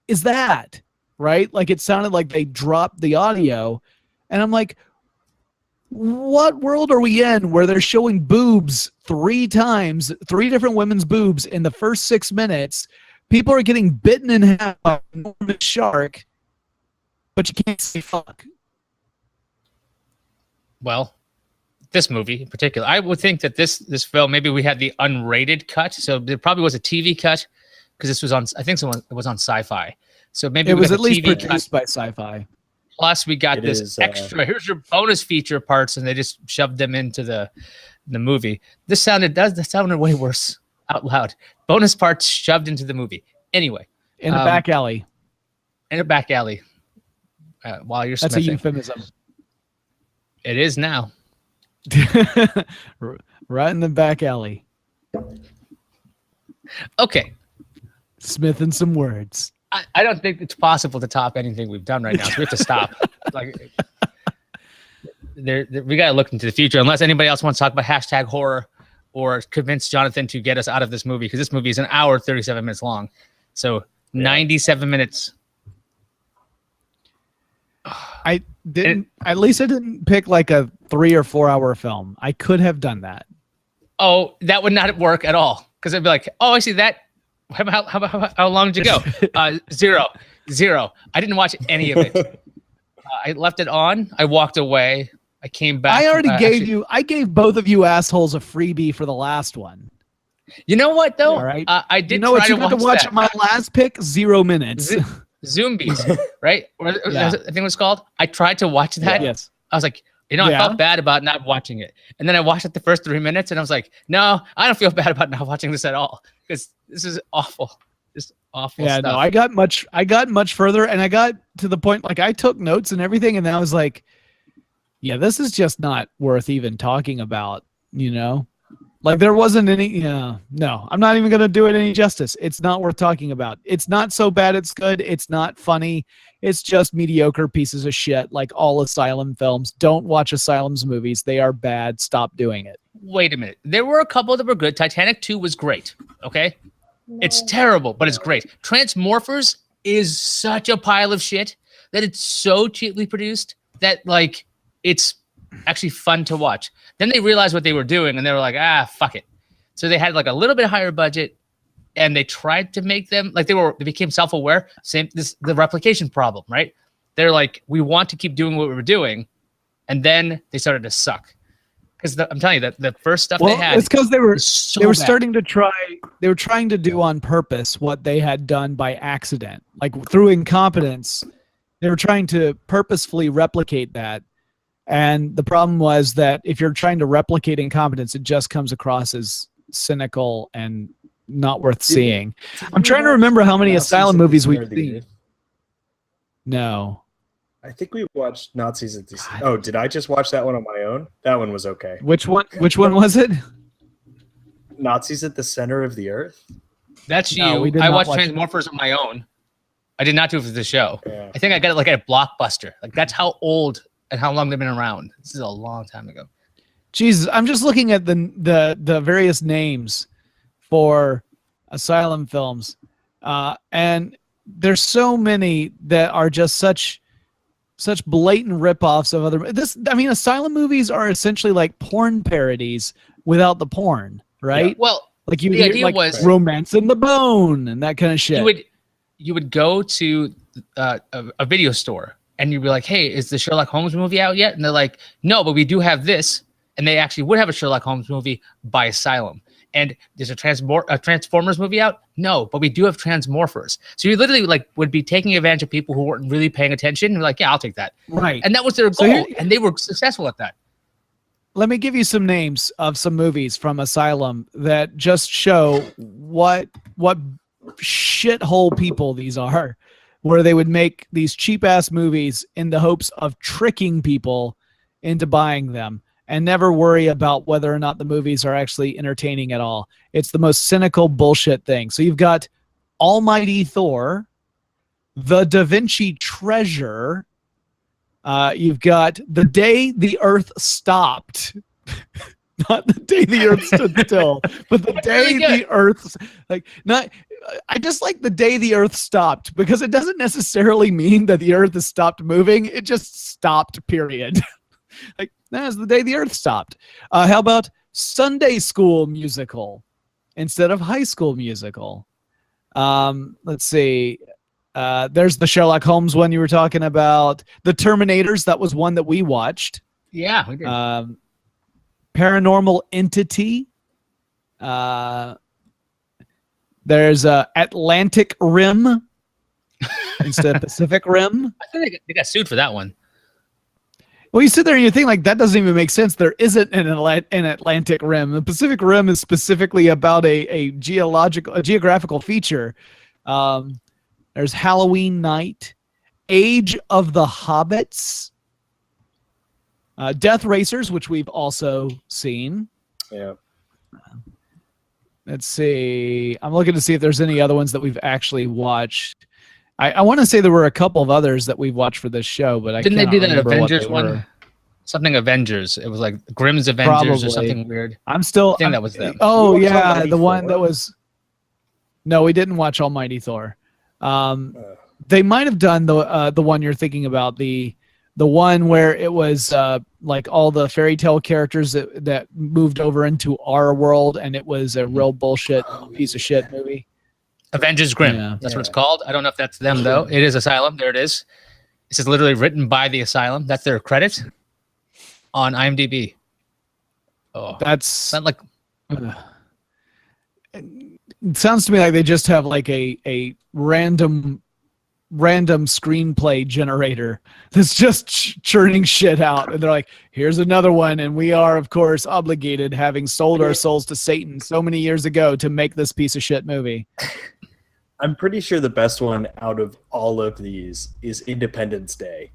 is that? Right? Like it sounded like they dropped the audio. And I'm like, what world are we in where they're showing boobs 3 times, 3 different women's boobs in the first 6 minutes? People are getting bitten in half by an enormous shark, but you can't say fuck. Well, this movie in particular, I would think that this film, maybe we had the unrated cut, so there probably was a TV cut because this was on, I think it was on Sci-Fi. So maybe it was at least TV produced by Sci-Fi. Plus, we got this extra. Here's your bonus feature parts, and they just shoved them into the movie. That sounded way worse out loud. Bonus parts shoved into the movie. Anyway, in a back alley. In a back alley. While you're smithing. That's a euphemism. It is now. Right in the back alley. Okay. Smithing some words. I don't think it's possible to top anything we've done right now. So we have to stop. Like, we got to look into the future. Unless anybody else wants to talk about hashtag horror or convince Jonathan to get us out of this movie, because this movie is an hour 37 minutes long. So 97 minutes. I didn't. At least I didn't pick like a 3 or 4 hour film. I could have done that. Oh, that would not work at all. Because I'd be like, oh, I see that. How long did you go? 0. I didn't watch any of it. I left it on. I walked away. I came back. I already I gave both of you assholes a freebie for the last one. You know what though? All right. I did You know try what you to got to watch that. my last pick? 0 minutes. Zombies, right? Yeah. I think it was called. I tried to watch that. Yes. I was like, I Yeah. felt bad about not watching it. And then I watched it the first 3 minutes and I was like, no, I don't feel bad about not watching this at all because this is awful. Just awful Yeah, stuff. no, I got much further and I got to the point, like I took notes and everything. And then I was like, yeah, this is just not worth even talking about, you know? Like there wasn't any, no, I'm not even going to do it any justice. It's not worth talking about. It's not so bad it's good. It's not funny. It's just mediocre pieces of shit like all Asylum films. Don't watch Asylum's movies. They are bad. Stop doing it. Wait a minute. There were a couple that were good. Titanic 2 was great. Okay? It's terrible, but it's great. Transmorphers is such a pile of shit that it's so cheaply produced that like it's actually fun to watch. Then they realized what they were doing and they were like, fuck it. So they had like a little bit higher budget and they tried to make them like they became self-aware. The replication problem, right? They're like, we want to keep doing what we were doing. And then they started to suck. Because I'm telling you that the first stuff they had, it's because they were bad. starting to try. They were trying to do on purpose what they had done by accident, like through incompetence. They were trying to purposefully replicate that, and the problem was that if you're trying to replicate incompetence, it just comes across as cynical and not worth seeing. I'm trying to remember how many Asylum movies we've seen. No. I think we watched Nazis at the... Oh, did I just watch that one on my own? That one was okay. Which one was it? Nazis at the Center of the Earth? That's No, we you. did I not watched watch Transmorphers on my own. I did not do it for the show. Yeah. I think I got it like at a Blockbuster. Like that's how old and how long they've been around. This is a long time ago. Jesus, I'm just looking at the various names for Asylum films, and there's so many that are just such blatant ripoffs of other. Asylum movies are essentially like porn parodies without the porn, right? Yeah. Well, like the idea was Romance in the Bone and that kind of shit. You would go to a video store and you'd be like, hey, is the Sherlock Holmes movie out yet? And they're like, no, but we do have this. And they actually would have a Sherlock Holmes movie by Asylum. And there's a Transformers movie out? No, but we do have Transmorphers. So you literally like would be taking advantage of people who weren't really paying attention. And like, yeah, I'll take that. Right. And that was their goal. And they were successful at that. Let me give you some names of some movies from Asylum that just show what shithole people these are, where they would make these cheap-ass movies in the hopes of tricking people into buying them and never worry about whether or not the movies are actually entertaining at all. It's the most cynical bullshit thing. So you've got Almighty Thor, The Da Vinci Treasure, you've got The Day the Earth Stopped. Not the day the Earth stood still, but the day the Earth, I just like the day the Earth stopped because it doesn't necessarily mean that the Earth has stopped moving. It just stopped, period. Like, that's the day the Earth stopped. How about Sunday School Musical instead of High School Musical? Let's see. There's the Sherlock Holmes one you were talking about. The Terminators, that was one that we watched. Yeah, we did. Paranormal Entity. There's Atlantic Rim instead of Pacific Rim. I think they got sued for that one. Well, you sit there and you think like that doesn't even make sense. There isn't an Atlantic Rim. The Pacific Rim is specifically about a geographical feature. There's Halloween Night, Age of the Hobbits, Death Racers, which we've also seen. Yeah. Let's see. I'm looking to see if there's any other ones that we've actually watched. I want to say there were a couple of others that we've watched for this show, but didn't they do that Avengers one? Were. Something Avengers. It was like Grimm's Avengers Probably. Or something weird. I think that was them. Oh yeah, the one that was. No, we didn't watch Almighty Thor. They might have done the one you're thinking about, the one where it was like all the fairy tale characters that moved over into our world, and it was a real bullshit piece of shit movie. Avengers Grimm. Yeah. That's what it's called. I don't know if that's them though. It is Asylum. There it is. This is literally written by the Asylum. That's their credit on IMDb. Oh, That's not like. it sounds to me like they just have like a random screenplay generator that's just churning shit out, and they're like, here's another one, and we are of course obligated, having sold our souls to Satan so many years ago, to make this piece of shit movie. I'm pretty sure the best one out of all of these is Independence Day,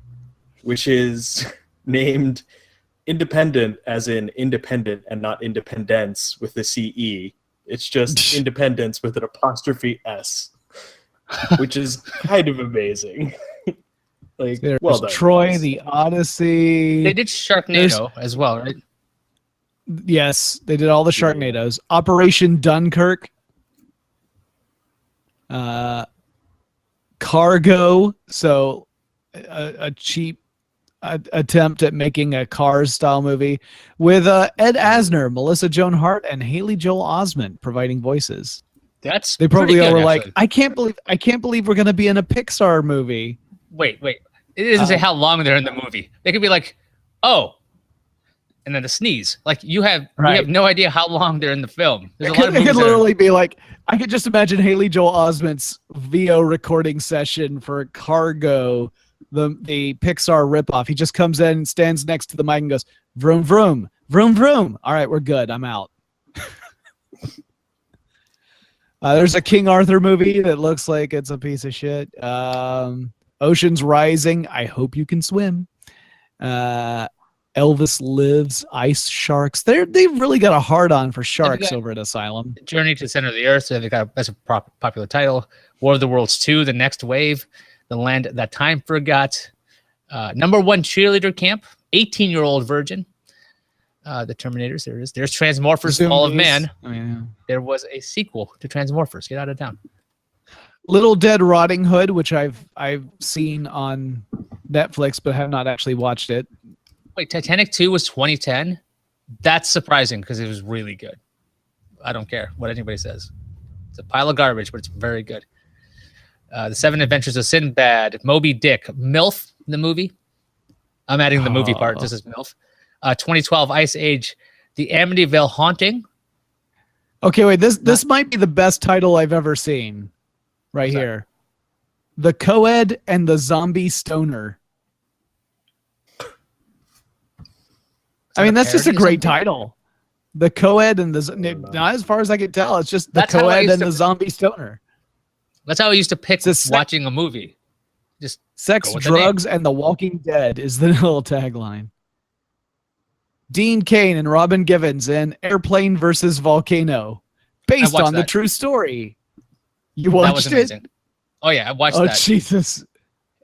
which is named Independent as in independent and not independence with the CE. It's just Independence with an apostrophe S, which is kind of amazing. Like, There's well done, Troy, guys. the Odyssey. They did Sharknado as well, right? Yes, they did all the Sharknadoes. Operation Dunkirk. Cargo. So a cheap attempt at making a Cars style movie with Ed Asner, Melissa Joan Hart, and Haley Joel Osment providing voices. That's They probably pretty good, were like, actually. I can't believe we're gonna be in a Pixar movie. Wait. It doesn't say how long they're in the movie. They could be like, oh, and then the sneeze. Like you have no idea how long they're in the film. There's a lot of It movies could that are- literally be like, I could just imagine Haley Joel Osment's VO recording session for Cargo, the Pixar ripoff. He just comes in, stands next to the mic, and goes, vroom, vroom, vroom, vroom. All right, we're good. I'm out. There's a King Arthur movie that looks like it's a piece of shit. Ocean's Rising. I hope you can swim. Elvis Lives. Ice Sharks. They've really got a hard on for sharks over at Asylum. Journey to the Center of the Earth. So they got that's a popular title. War of the Worlds 2, The Next Wave, The Land That Time Forgot, Number 1 Cheerleader Camp, 18-Year-Old Virgin, The Terminators. There it is. There's Transmorphers, Fall of Man. I mean, There was a sequel to Transmorphers. Get out of town. Little Dead Rotting Hood, which I've seen on Netflix, but have not actually watched it. Wait, Titanic 2 was 2010? That's surprising because it was really good. I don't care what anybody says. It's a pile of garbage, but it's very good. The Seven Adventures of Sinbad, Moby Dick, MILF, the movie. I'm adding the movie part. This is MILF. 2012 Ice Age, The Amityville Haunting. Okay, wait. This might be the best title I've ever seen. Right here. The Co-ed and the Zombie Stoner. I mean, that's just a great title. The Co-ed and the... Not as far as I can tell. It's just the Co-ed and the Zombie Stoner. That's how I used to pick watching a movie. Just Sex, Drugs, and The Walking Dead is the little tagline. Dean Cain and Robin Givens in Airplane versus Volcano. Based on the true story. You watched that was amazing. Oh yeah, I watched that. Oh Jesus!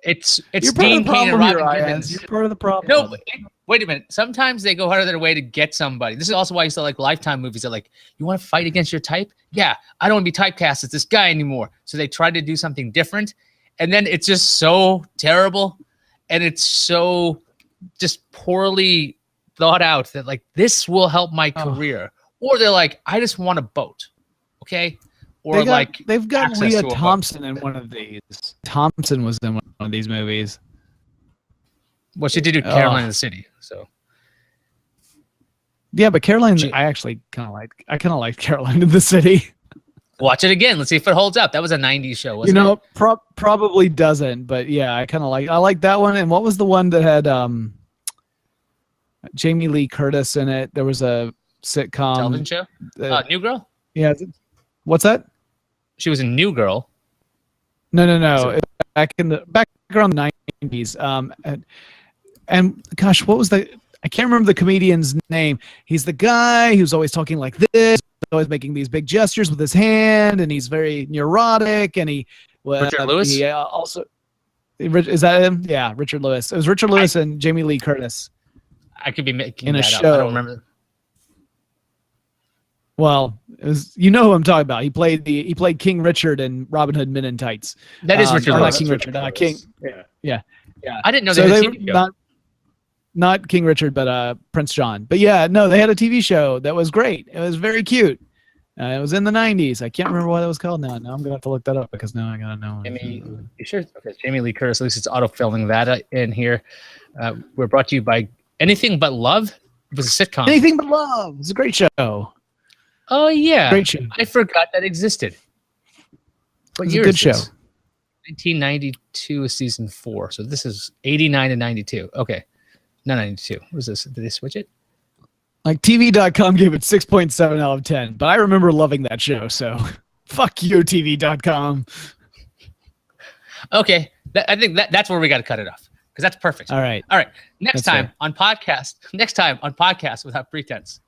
It's Dean Cain and Robin Givens. You're part of the problem. No, wait a minute. Sometimes they go out of their way to get somebody. This is also why I used to like Lifetime movies. They're like, you want to fight against your type? Yeah, I don't want to be typecast as this guy anymore. So they try to do something different, and then it's just so terrible, and it's so just poorly thought out that like this will help my career. Or they're like, I just want a boat, okay? Or they've got access Leah to a Thompson in one of these. Thompson was in one of these movies. Well, she did do Caroline in the City, so. Yeah, but Caroline, I actually kind of liked. I kind of liked Caroline in the City. Watch it again. Let's see if it holds up. That was a '90s show, wasn't it? Probably doesn't, but yeah, I kind of like. I like that one. And what was the one that had Jamie Lee Curtis in it? There was a sitcom television show. New Girl. Yeah. What's that? She was in New Girl. No. Back around the 90s. And gosh, what was I can't remember the comedian's name. He's the guy who's always talking like this, always making these big gestures with his hand, and he's very neurotic. And Richard Lewis. He also is that him? Yeah, Richard Lewis. It was Richard Lewis and Jamie Lee Curtis. I could be making in a that show. up. I don't remember. Well, you know who I'm talking about. He played King Richard in Robin Hood Men in Tights. That is Richard Lewis. Not King Richard. King. Yeah. I didn't know they had a TV show. Not King Richard, but Prince John. But yeah, no, they had a TV show that was great. It was very cute. It was in the 90s. I can't remember what it was called now. Now I'm gonna have to look that up because now I gotta know. You sure? Okay, Jamie Lee Curtis. At least it's auto-filling that in here. We're brought to you by Anything But Love. It was a sitcom. Anything But Love. It's a great show. Oh yeah, Great show. I forgot that existed. What It's a year good is show. this? 1992 is season 4, so this is 89 and 92. Okay, not 92. What is this? Did they switch it? Like TV.com gave it 6.7 out of 10, but I remember loving that show. So fuck you, TV.com. Okay, I think that's where we got to cut it off because that's perfect. All right. Next That's time fair. on podcast Without Pretense.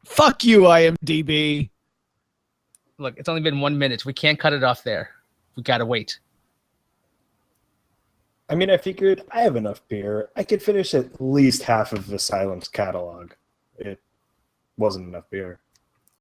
Fuck you, IMDb. Look, it's only been 1 minute. We can't cut it off there. We got to wait. I mean, I figured I have enough beer. I could finish at least half of Asylum's catalog. It wasn't enough beer.